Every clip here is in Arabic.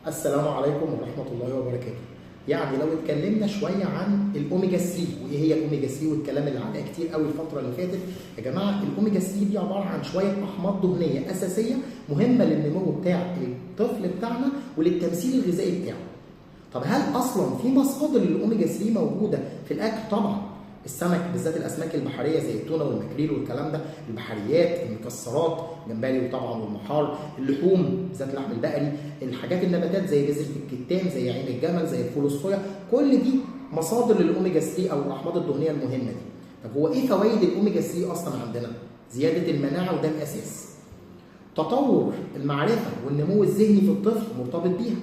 السلام عليكم ورحمة الله وبركاته. يعني لو اتكلمنا شوية عن الأوميجا 3 وإيه هي الأوميجا 3 والكلام اللي عليها كتير قوي الفترة اللي فاتت، يا جماعة الأوميجا 3 دي عبارة عن شوية أحماض دهنية أساسية مهمة للنمو بتاع الطفل بتاعنا وللتمثيل الغذائي بتاعه. طب هل أصلا في مصادر للأوميجا 3 موجودة في الأكل؟ طبعا. السمك بالذات الاسماك البحريه زي التونه والمكريل والكلام ده، البحريات، المكسرات، جمبري وطبعا والمحار، اللحوم بالذات اللحم البقري، الحاجات النباتات زي بذره الكتان، زي عين الجمل، زي الفول الصويا، كل دي مصادر للاوميجا 3 او الاحماض الدهنيه المهمه دي. طب هو ايه فوائد الاوميجا 3 اصلا عندنا؟ زياده المناعه وده الاساس. تطور المعرفه والنمو الذهني في الطفل مرتبط بيها.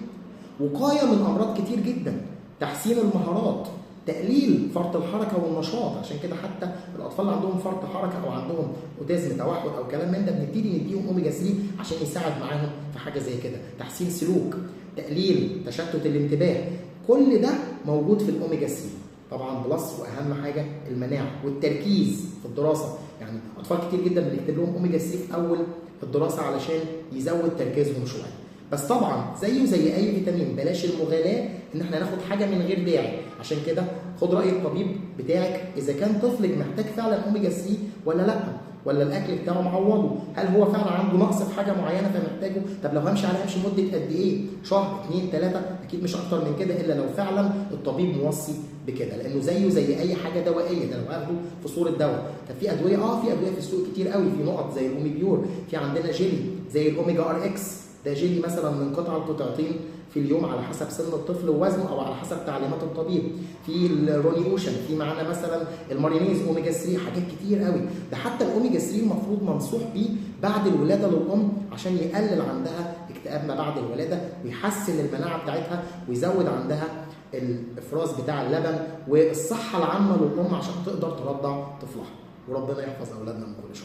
وقايه من امراض كتير جدا. تحسين المهارات، تقليل فرط الحركه والنشاط، عشان كده حتى الاطفال اللي عندهم فرط حركه او عندهم اوتيزم توحد او كلام من ده بنبتدي نديهم اوميجا 3 عشان يساعد معاهم في حاجه زي كده. تحسين سلوك، تقليل تشتت الانتباه، كل ده موجود في الاوميجا 3. طبعا بلس واهم حاجه المناعه والتركيز في الدراسه، يعني اطفال كتير جدا بنكتب لهم اوميجا 3 في اول الدراسه علشان يزود تركيزهم شويه. بس طبعا زيه زي اي فيتامين بلاش المغالاه ان احنا ناخد حاجه من غير داعي، عشان كده خد راي الطبيب بتاعك اذا كان طفلك محتاج فعلا اوميجا 3 ولا لا، ولا الاكل بتاعه معوضه، هل هو فعلا عنده نقص في حاجه معينه فمحتاجه؟ طب لو همشي عليها همشي مده قد ايه؟ شهر، 2، 3، اكيد مش اكتر من كده الا لو فعلا الطبيب موصي بكده، لانه زيه زي اي حاجه دوائيه، ده لو هاخده في صوره دواء. طب في ادويه في ادويه في السوق كتير قوي، في نقط زي الاوميبيور، في عندنا جيلي زي الاوميجا ار اكس، ده جيلي مثلا من قطعه لقطعتين في اليوم على حسب سن الطفل ووزنه او على حسب تعليمات الطبيب. في الروني اوشن، في معانا مثلا المارينيز اوميجا 3، حاجات كتير قوي. ده حتى الاوميجا 3 المفروض منصوح بيه بعد الولاده للام عشان يقلل عندها اكتئاب ما بعد الولاده ويحسن المناعه بتاعتها ويزود عندها الافراز بتاع اللبن والصحه العامه للام عشان تقدر ترضع طفلها. وربنا يحفظ اولادنا من كل شر.